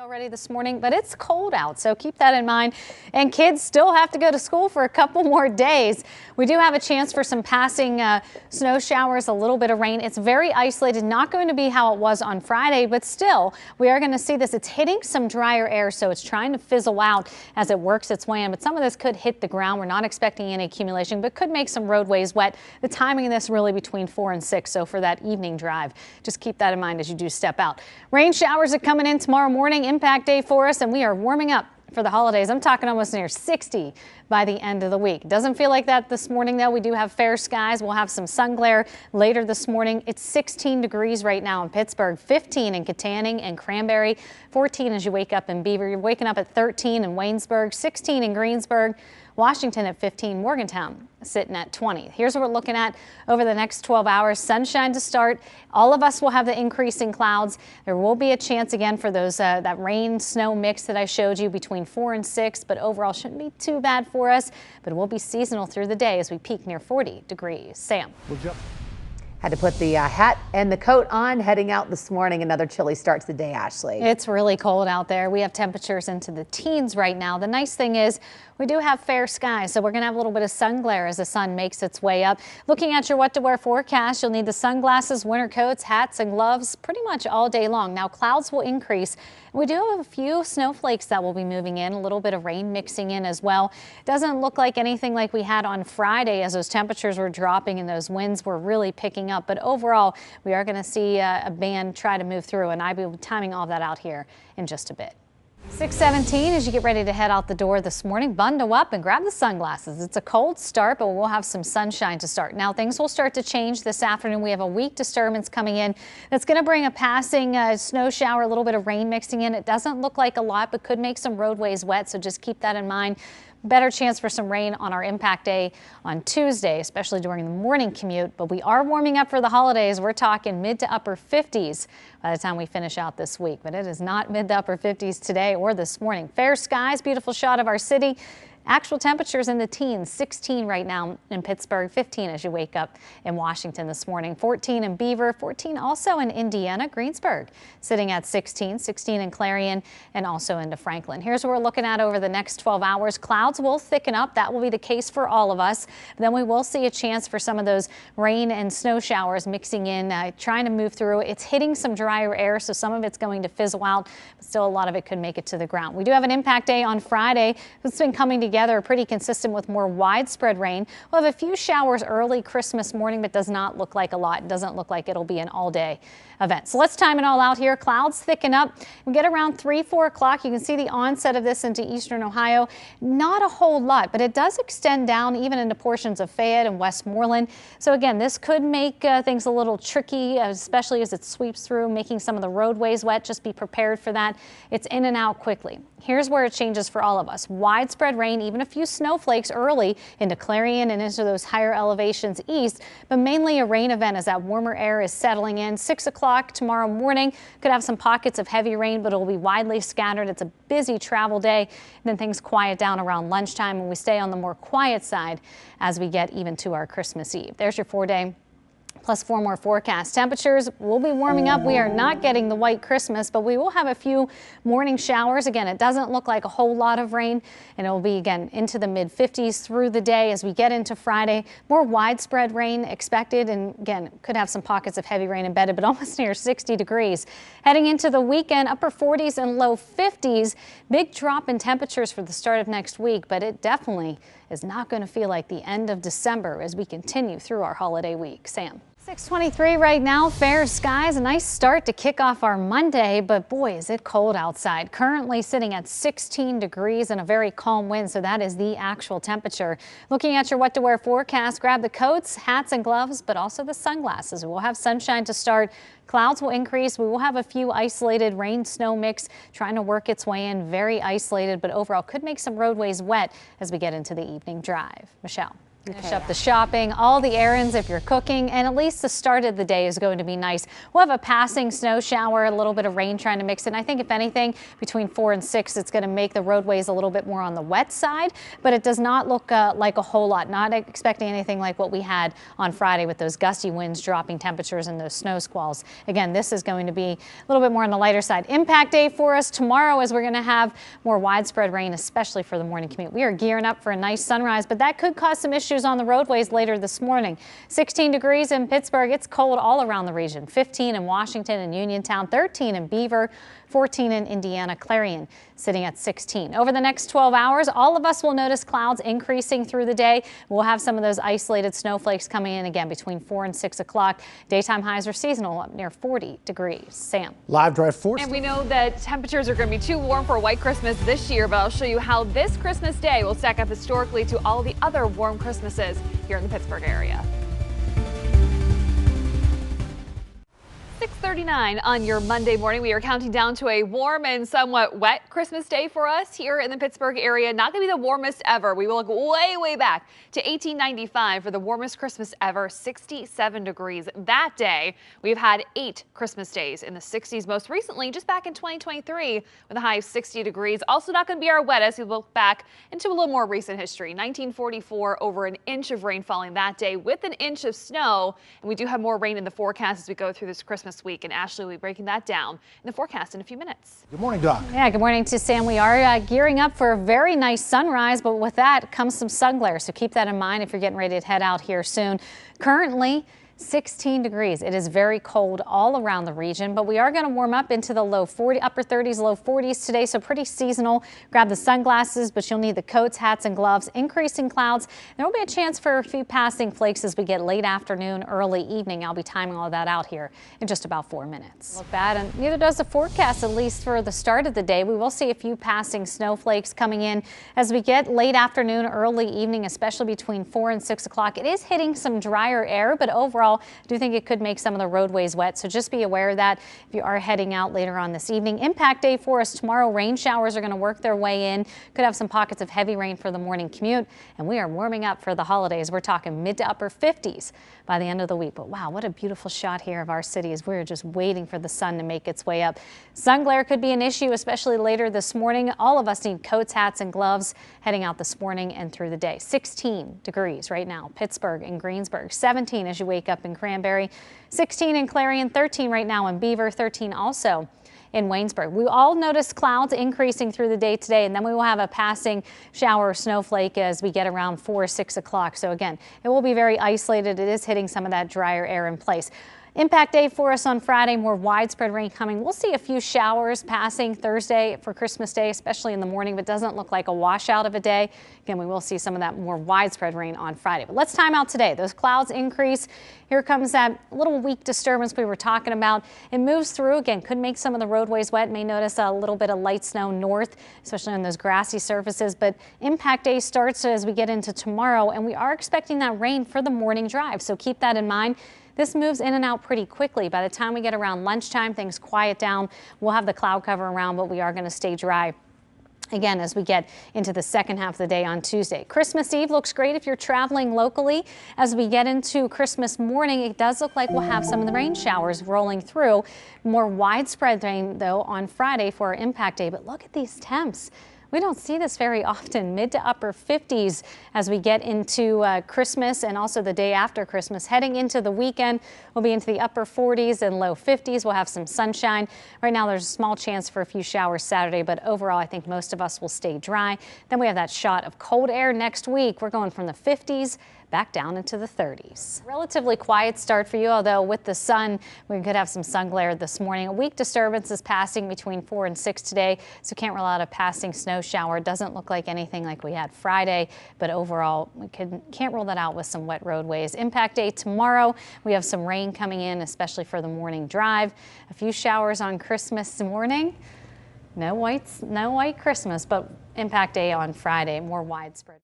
Already this morning, but it's cold out, so keep that in mind. And kids still have to go to school for a couple more days. We do have a chance for some passing snow showers, a little bit of rain. It's very isolated, not going to be how it was on Friday, but still we are going to see this. It's hitting some drier air, so it's trying to fizzle out as it works its way in, but some of this could hit the ground. We're not expecting any accumulation, but could make some roadways wet. The timing of this really between 4 and 6, so for that evening drive, just keep that in mind as you do step out. Rain showers are coming in tomorrow morning, impact day for us, and we are warming up for the holidays. I'm talking almost near 60 by the end of the week. Doesn't feel like that this morning, though. We do have fair skies. We'll have some sun glare later this morning. It's 16 degrees right now in Pittsburgh, 15 in Katanning and Cranberry, 14 as you wake up in Beaver. You're waking up at 13 in Waynesburg, 16 in Greensburg, Washington at 15, Morgantown sitting at 20. Here's what we're looking at over the next 12 hours. Sunshine to start. All of us will have the increasing clouds. There will be a chance again for those that rain snow mix that I showed you between 4 and 6, but overall shouldn't be too bad for us, but it will be seasonal through the day as we peak near 40 degrees. Sam. Had to put the hat and the coat on heading out this morning. Another chilly start to the day, Ashley. It's really cold out there. We have temperatures into the teens right now. The nice thing is we do have fair skies, so we're going to have a little bit of sun glare as the sun makes its way up. Looking at your what to wear forecast, you'll need the sunglasses, winter coats, hats and gloves pretty much all day long. Now clouds will increase. We do have a few snowflakes that will be moving in, a little bit of rain mixing in as well. Doesn't look like anything like we had on Friday as those temperatures were dropping and those winds were really picking up. But overall, we are going to see a band try to move through, and I'll be timing all that out here in just a bit. 6:17 as you get ready to head out the door this morning. Bundle up and grab the sunglasses. It's a cold start, but we'll have some sunshine to start. Now things will start to change this afternoon. We have a weak disturbance coming in that's going to bring a passing snow shower, a little bit of rain mixing in. It doesn't look like a lot, but could make some roadways wet, so just keep that in mind. Better chance for some rain on our impact day on Tuesday, especially during the morning commute. But we are warming up for the holidays. We're talking mid to upper 50s by the time we finish out this week. But it is not mid to upper 50s today or this morning. Fair skies, beautiful shot of our city. Actual temperatures in the teens, 16 right now in Pittsburgh, 15 as you wake up in Washington this morning, 14 in Beaver, 14 also in Indiana, Greensburg sitting at 16, 16 in Clarion and also into Franklin. Here's what we're looking at over the next 12 hours. Clouds will thicken up. That will be the case for all of us. Then we will see a chance for some of those rain and snow showers mixing in, trying to move through. It's hitting some drier air, so some of it's going to fizzle out, but still a lot of it could make it to the ground. We do have an impact day on Friday. It's been coming together pretty consistent with more widespread rain. We'll have a few showers early Christmas morning, but does not look like a lot. It doesn't look like it'll be an all-day event. So let's time it all out here. Clouds thicken up. We get around 3-4 o'clock. You can see the onset of this into eastern Ohio. Not a whole lot, but it does extend down even into portions of Fayette and Westmoreland. So again, this could make things a little tricky, especially as it sweeps through, making some of the roadways wet. Just be prepared for that. It's in and out quickly. Here's where it changes for all of us. Widespread rain, even a few snowflakes early into Clarion and into those higher elevations east, but mainly a rain event as that warmer air is settling in. 6 o'clock tomorrow morning, could have some pockets of heavy rain, but it will be widely scattered. It's a busy travel day, and then things quiet down around lunchtime, and we stay on the more quiet side as we get even to our Christmas Eve. There's your 4-day. Plus 4 more forecasts. Temperatures will be warming up. We are not getting the white Christmas, but we will have a few morning showers. Again, it doesn't look like a whole lot of rain, and it will be again into the mid 50s through the day as we get into Friday. More widespread rain expected, and again, could have some pockets of heavy rain embedded, but almost near 60 degrees. Heading into the weekend, upper 40s and low 50s. Big drop in temperatures for the start of next week, but it definitely is not going to feel like the end of December as we continue through our holiday week. Sam. 6:23 right now, fair skies, a nice start to kick off our Monday, but boy, is it cold outside. Currently sitting at 16 degrees and a very calm wind, so that is the actual temperature. Looking at your what to wear forecast, grab the coats, hats and gloves, but also the sunglasses. We'll have sunshine to start. Clouds will increase. We will have a few isolated rain snow mix trying to work its way in, very isolated, but overall could make some roadways wet as we get into the evening drive. Michelle. Finish up the shopping, all the errands if you're cooking, and at least the start of the day is going to be nice. We'll have a passing snow shower, a little bit of rain trying to mix in. I think if anything, between 4 and 6, it's going to make the roadways a little bit more on the wet side, but it does not look like a whole lot. Not expecting anything like what we had on Friday with those gusty winds dropping temperatures and those snow squalls. Again, this is going to be a little bit more on the lighter side. Impact day for us tomorrow as we're going to have more widespread rain, especially for the morning commute. We are gearing up for a nice sunrise, but that could cause some issues on the roadways later this morning. 16 degrees in Pittsburgh. It's cold all around the region. 15 in Washington and Uniontown, 13 in Beaver, 14 in Indiana. Clarion sitting at 16. Over the next 12 hours, all of us will notice clouds increasing through the day. We'll have some of those isolated snowflakes coming in again between 4 and 6 o'clock. Daytime highs are seasonal, up near 40 degrees. Sam. Live drive force. And we know that temperatures are going to be too warm for a white Christmas this year, but I'll show you how this Christmas day will stack up historically to all the other warm Christmases here in the Pittsburgh area. 6:39 on your Monday morning. We are counting down to a warm and somewhat wet Christmas day for us here in the Pittsburgh area. Not going to be the warmest ever. We will look way back to 1895 for the warmest Christmas ever, 67 degrees. That day, we've had 8 Christmas days in the 60s. Most recently, just back in 2023 with a high of 60 degrees. Also not going to be our wettest. We look back into a little more recent history. 1944, over an inch of rain falling that day with an inch of snow. And we do have more rain in the forecast as we go through this Christmas week, and Ashley will be breaking that down in the forecast in a few minutes. Good morning, Doc. Yeah, good morning to Sam. We are gearing up for a very nice sunrise, but with that comes some sun glare, so keep that in mind if you're getting ready to head out here soon. Currently 16 degrees. It is very cold all around the region, but we are going to warm up into the upper 30s, low 40s today, so pretty seasonal. Grab the sunglasses, but you'll need the coats, hats, and gloves. Increasing clouds. There will be a chance for a few passing flakes as we get late afternoon, early evening. I'll be timing all of that out here in just about 4 minutes. Look bad, and neither does the forecast, at least for the start of the day. We will see a few passing snowflakes coming in as we get late afternoon, early evening, especially between 4 and 6 o'clock. It is hitting some drier air, but overall, I do think it could make some of the roadways wet, so just be aware of that if you are heading out later on this evening. Impact day for us tomorrow. Rain showers are going to work their way in. Could have some pockets of heavy rain for the morning commute, and we are warming up for the holidays. We're talking mid to upper 50s by the end of the week. But wow, what a beautiful shot here of our city as we're just waiting for the sun to make its way up. Sun glare could be an issue, especially later this morning. All of us need coats, hats, and gloves heading out this morning and through the day. 16 degrees right now, Pittsburgh and Greensburg. 17 as you wake up in Cranberry, 16 in Clarion, 13 right now in Beaver, 13 also in Waynesburg. We all notice clouds increasing through the day today, and then we will have a passing shower or snowflake as we get around 4 or 6 o'clock. So again, it will be very isolated. It is hitting some of that drier air in place. Impact day for us on Friday, more widespread rain coming. We'll see a few showers passing Thursday for Christmas Day, especially in the morning, but doesn't look like a washout of a day. Again, we will see some of that more widespread rain on Friday. But let's time out today. Those clouds increase. Here comes that little weak disturbance we were talking about. It moves through again, could make some of the roadways wet. May notice a little bit of light snow north, especially on those grassy surfaces. But impact day starts as we get into tomorrow, and we are expecting that rain for the morning drive. So keep that in mind. This moves in and out pretty quickly. By the time we get around lunchtime, things quiet down. We'll have the cloud cover around, but we are going to stay dry again as we get into the second half of the day on Tuesday. Christmas Eve looks great if you're traveling locally. As we get into Christmas morning, it does look like we'll have some of the rain showers rolling through. More widespread rain, though, on Friday for our impact day. But look at these temps. We don't see this very often, mid to upper 50s as we get into Christmas and also the day after Christmas. Heading into the weekend, we'll be into the upper 40s and low 50s. We'll have some sunshine. Right now, there's a small chance for a few showers Saturday, but overall, I think most of us will stay dry. Then we have that shot of cold air next week. We're going from the 50s back down into the 30s. Relatively quiet start for you, although with the sun, we could have some sun glare this morning. A weak disturbance is passing between 4 and 6 today, so can't rule out a passing snow shower. Doesn't look like anything like we had Friday, but overall, we can't rule that out with some wet roadways. Impact day tomorrow, we have some rain coming in, especially for the morning drive. A few showers on Christmas morning. No white Christmas, but impact day on Friday, more widespread.